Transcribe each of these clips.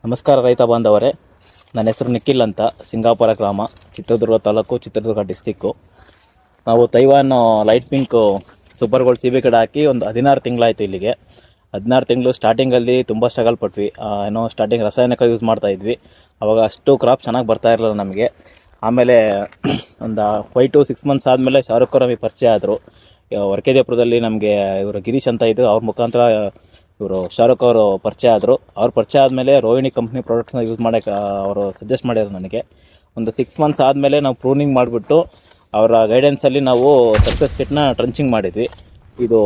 ನಮಸ್ಕಾರ ರೈತ ಬಾಂಧವರೇ, ನನ್ನ ಹೆಸರು ನಿಖಿಲ್ ಅಂತ, ಸಿಂಗಾಪುರ ಗ್ರಾಮ, ಚಿತ್ರದುರ್ಗ ತಾಲೂಕು, ಚಿತ್ರದುರ್ಗ ಡಿಸ್ಟಿಕ್ಕು. ನಾವು Taiwan light pink super gold C B ಗಿಡ ಹಾಕಿ ಒಂದು 16 ತಿಂಗಳಾಯಿತು. ಇಲ್ಲಿಗೆ 16 ತಿಂಗಳು ಸ್ಟಾರ್ಟಿಂಗಲ್ಲಿ ತುಂಬ ಸ್ಟ್ರಗಲ್ ಪಟ್ವಿ. ಸ್ಟಾರ್ಟಿಂಗ್ ರಾಸಾಯನಿಕ ಯೂಸ್ ಮಾಡ್ತಾಯಿದ್ವಿ. ಆವಾಗ ಅಷ್ಟು ಕ್ರಾಪ್ ಚೆನ್ನಾಗಿ ಬರ್ತಾ ಇರಲಿಲ್ಲ ನಮಗೆ. ಆಮೇಲೆ ಒಂದು 5 to 6 ಮಂತ್ಸ್ ಆದಮೇಲೆ ಶಾರುಖ್ ಖಾನ್ ನಮಗೆ ಪರಿಚಯ ಆದರು. ವರ್ಕೆದೇಪುರದಲ್ಲಿ ನಮಗೆ ಇವರು ಗಿರೀಶ್ ಅಂತ ಇದ್ದರು, ಅವ್ರ ಮುಖಾಂತರ ಇವರು ಶಾರುಖ್ ಅವರು ಪರಿಚಯ ಆದರು. ಅವ್ರು ಪರಿಚಯ ಆದಮೇಲೆ ರೋಹಿಣಿ ಕಂಪ್ನಿ ಪ್ರಾಡಕ್ಟ್ಸ್ನ ಯೂಸ್ ಮಾಡೋಕ್ಕೆ ಅವರು ಸಜೆಸ್ಟ್ ಮಾಡಿದ್ರು ನನಗೆ. ಒಂದು 6 ಮಂತ್ಸ್ ಆದಮೇಲೆ ನಾವು ಪ್ರೂನಿಂಗ್ ಮಾಡಿಬಿಟ್ಟು ಅವರ ಗೈಡೆನ್ಸಲ್ಲಿ ನಾವು ಸಕ್ಸಸ್ ಕಿಟ್ನ ಟ್ರಂಚಿಂಗ್ ಮಾಡಿದ್ವಿ. ಇದು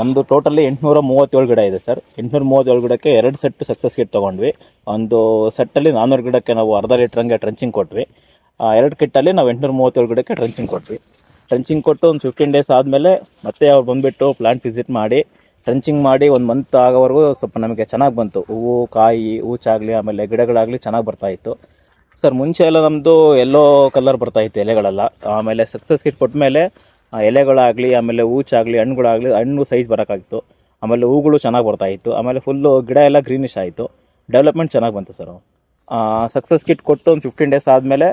ನಮ್ಮದು ಟೋಟಲಿ 837 ಗಿಡ ಇದೆ ಸರ್. 837 ಗಿಡಕ್ಕೆ 2 ಸೆಟ್ ಸಕ್ಸಸ್ ಕಿಟ್ ತೊಗೊಂಡ್ವಿ. ಒಂದು ಸೆಟ್ಟಲ್ಲಿ 400 ಗಿಡಕ್ಕೆ ನಾವು ಅರ್ಧ ಲೀಟ್ರಂಗೆ ಟ್ರಂಚಿಂಗ್ ಕೊಟ್ವಿ. 2 ಕಿಟ್ಟಲ್ಲಿ ನಾವು 837 ಗಿಡಕ್ಕೆ ಟ್ರಂಚಿಂಗ್ ಕೊಟ್ವಿ. ಟ್ರಂಚಿಂಗ್ ಕೊಟ್ಟು ಒಂದು 15 ಡೇಸ್ ಆದಮೇಲೆ ಮತ್ತೆ ಅವ್ರು ಬಂದುಬಿಟ್ಟು ಪ್ಲಾಂಟ್ ವಿಸಿಟ್ ಮಾಡಿ ಟ್ರಂಚಿಂಗ್ ಮಾಡಿ 1 ಮಂತ್ ಆಗೋವರೆಗೂ ಸ್ವಲ್ಪ ನಮಗೆ ಚೆನ್ನಾಗಿ ಬಂತು. ಹೂವು, ಕಾಯಿ, ಹೂಚಾಗಲಿ, ಆಮೇಲೆ ಗಿಡಗಳಾಗಲಿ ಚೆನ್ನಾಗಿ ಬರ್ತಾಯಿತ್ತು ಸರ್. ಮುಂಚೆ ಎಲ್ಲ ನಮ್ಮದು ಎಲ್ಲೋ ಕಲರ್ ಬರ್ತಾಯಿತ್ತು ಎಲೆಗಳೆಲ್ಲ. ಆಮೇಲೆ ಸಕ್ಸಸ್ ಕಿಟ್ ಕೊಟ್ಟ ಮೇಲೆ ಎಲೆಗಳಾಗಲಿ, ಆಮೇಲೆ ಹೂಚಾಗಲಿ, ಹಣ್ಣುಗಳಾಗಲಿ, ಹಣ್ಣು ಸೈಜ್ ಬರೋಕ್ಕಾಗಿತ್ತು. ಆಮೇಲೆ ಹೂಗಳು ಚೆನ್ನಾಗಿ ಬರ್ತಾಯಿತ್ತು. ಆಮೇಲೆ ಫುಲ್ಲು ಗಿಡ ಎಲ್ಲ ಗ್ರೀನಿಶ್ ಆಯಿತು. ಡೆವಲಪ್ಮೆಂಟ್ ಚೆನ್ನಾಗಿ ಬಂತು ಸರ್. ಸಕ್ಸಸ್ ಕಿಟ್ ಕೊಟ್ಟು ಒಂದು 15 ಡೇಸ್ ಆದಮೇಲೆ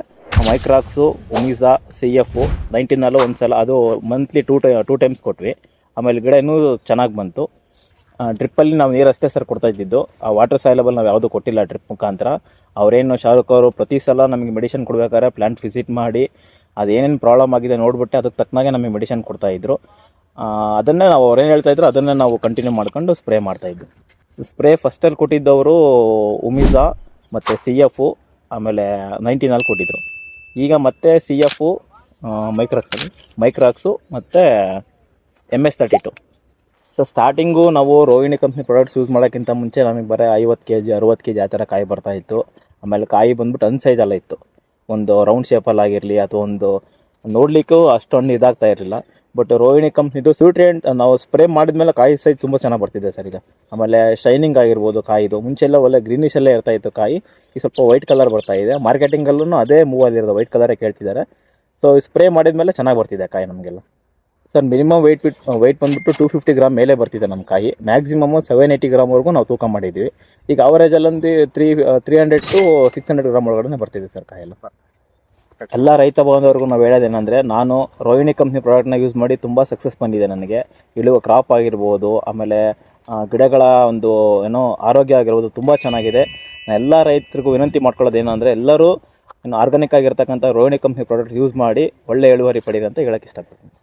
ಮೈಕ್ರಾಕ್ಸು, ಒಮಿಜಾ, CF 19 ಒಂದು ಸಲ, ಅದು ಮಂತ್ಲಿ 2 ಟೈಮ್ಸ್ ಕೊಟ್ವಿ. ಆಮೇಲೆ ಗಿಡ ಇನ್ನೂ ಚೆನ್ನಾಗಿ ಬಂತು. ಡ್ರಿಪ್ಪಲ್ಲಿ ನಾವು ನೀರು ಅಷ್ಟೇ ಸರ್ ಕೊಡ್ತಾ ಇದ್ದಿದ್ದು. ಆ ವಾಟರ್ ಸಾಯ್ಲಬಲ್ ನಾವು ಯಾವುದೂ ಕೊಟ್ಟಿಲ್ಲ ಡ್ರಿಪ್ ಮುಖಾಂತರ. ಅವರೇನು ಶಾರುಖ್ ಅವರು ಪ್ರತಿ ಸಲ ನಮಗೆ ಮೆಡಿಷನ್ ಕೊಡಬೇಕಾದ್ರೆ ಪ್ಲ್ಯಾಂಟ್ ವಿಸಿಟ್ ಮಾಡಿ ಅದೇನೇನು ಪ್ರಾಬ್ಲಮ್ ಆಗಿದೆ ನೋಡಿಬಿಟ್ಟು ಅದಕ್ಕೆ ತಕ್ಕನಾಗೆ ನಮಗೆ ಮೆಡಿಷನ್ ಕೊಡ್ತಾಯಿದ್ರು. ಅದನ್ನೇ ನಾವು ಅವ್ರೇನು ಹೇಳ್ತಾಯಿದ್ರು ಅದನ್ನೇ ನಾವು ಕಂಟಿನ್ಯೂ ಮಾಡ್ಕೊಂಡು ಸ್ಪ್ರೇ ಮಾಡ್ತಾಯಿದ್ವಿ. ಸ್ಪ್ರೇ ಫಸ್ಟಲ್ಲಿ ಕೊಟ್ಟಿದ್ದವರು ಒಮಿಜಾ ಮತ್ತು CF, ಆಮೇಲೆ 19 ಕೊಟ್ಟಿದ್ದರು. ಈಗ ಮತ್ತೆ CF, ಮೈಕ್ರಾಕ್ಸು ಮತ್ತು MS-32. ಸೊ ಸ್ಟಾರ್ಟಿಂಗು ನಾವು ರೋಹಿಣಿ ಕಂಪ್ನಿ ಪ್ರಾಡಕ್ಟ್ಸ್ ಯೂಸ್ ಮಾಡೋಕ್ಕಿಂತ ಮುಂಚೆ ನಮಗೆ ಬರೀ 50 kg 60 kg ಆ ಥರ ಕಾಯಿ ಬರ್ತಾಯಿತ್ತು. ಆಮೇಲೆ ಕಾಯಿ ಬಂದ್ಬಿಟ್ಟು ಅನ್ಸೈಜಲ್ಲ ಇತ್ತು. ಒಂದು ರೌಂಡ್ ಶೇಪಲ್ಲಾಗಿರಲಿ ಅಥವಾ ಒಂದು ನೋಡಲಿಕ್ಕೂ ಅಷ್ಟೊಂದು ಇದಾಗ್ತಾ ಇರಲಿಲ್ಲ. ಬಟ್ ರೋಹಿಣಿ ಕಂಪ್ನಿದು ಸ್ಯೂಟ್ರಿಯೆಂಟ್ ನಾವು ಸ್ಪ್ರೇ ಮಾಡಿದ್ಮೇಲೆ ಕಾಯಿ ಸೈಜ್ ತುಂಬ ಚೆನ್ನಾಗಿ ಬರ್ತಿದೆ ಸರ್ ಈಗ. ಆಮೇಲೆ ಶೈನಿಂಗ್ ಆಗಿರ್ಬೋದು ಕಾಯಿದು. ಮುಂಚೆಲ್ಲ ಒಳ್ಳೆ ಗ್ರೀನಿಶಲ್ಲೇ ಇರ್ತಾಯಿತ್ತು ಕಾಯಿ, ಈಗ ಸ್ವಲ್ಪ ವೈಟ್ ಕಲರ್ ಬರ್ತಾಯಿದೆ. ಮಾರ್ಕೆಟಿಂಗಲ್ಲೂ ಅದೇ ಮೂವ್ ಆಗಿರೋದು, ವೈಟ್ ಕಲರೇ ಕೇಳ್ತಿದ್ದಾರೆ. ಸೊ ಸ್ಪ್ರೇ ಮಾಡಿದ್ಮೇಲೆ ಚೆನ್ನಾಗಿ ಬರ್ತಿದೆ ಕಾಯಿ ನಮಗೆಲ್ಲ ಸರ್. ಮಿನಿಮಮ್ ವೆಯ್ಟ್ ಬಂದುಬಿಟ್ಟು 250 ಗ್ರಾಮ್ ಮೇಲೆ ಬರ್ತಿದೆ ನಮ್ಮ ಕಾಯಿ. ಮ್ಯಾಕ್ಸಿಮಮ್ 780 ಗ್ರಾಮ್ವರೆಗೂ ನಾವು ತೂಕ ಮಾಡಿದ್ದೀವಿ. ಈಗ ಅವರೇಜಲ್ಲೊಂದು 300 to 600 ಗ್ರಾಮ್ ಒಳಗಡೆ ಬರ್ತಿದೆ ಸರ್ ಕಾಯೆಲ್ಲ. ಎಲ್ಲ ರೈತ ಬಾಂಧವರಿಗೂ ನಾವು ಹೇಳೋದೇನೆಂದರೆ, ನಾನು ರೋಹಿಣಿ ಕಂಪ್ನಿ ಪ್ರಾಡಕ್ಟ್ನ ಯೂಸ್ ಮಾಡಿ ತುಂಬ ಸಕ್ಸಸ್ ಬಂದಿದೆ ನನಗೆ. ಇಳುವ ಕ್ರಾಪ್ ಆಗಿರ್ಬೋದು, ಆಮೇಲೆ ಗಿಡಗಳ ಒಂದು ಆರೋಗ್ಯ ಆಗಿರ್ಬೋದು ತುಂಬ ಚೆನ್ನಾಗಿದೆ. ನಾನು ಎಲ್ಲ ರೈತರಿಗೂ ವಿನಂತಿ ಮಾಡ್ಕೊಳ್ಳೋದೇನು ಅಂದರೆ, ಎಲ್ಲರೂ ಆರ್ಗಾನಿಕ್ ಆಗಿರ್ತಕ್ಕಂಥ ರೋಹಿಣಿ ಕಂಪ್ನಿ ಪ್ರಾಡಕ್ಟ್ ಯೂಸ್ ಮಾಡಿ ಒಳ್ಳೆ ಇಳುವರಿ ಪಡೀರಿ ಅಂತ ಹೇಳೋಕ್ಕೆ ಇಷ್ಟಪಡ್ತೀನಿ.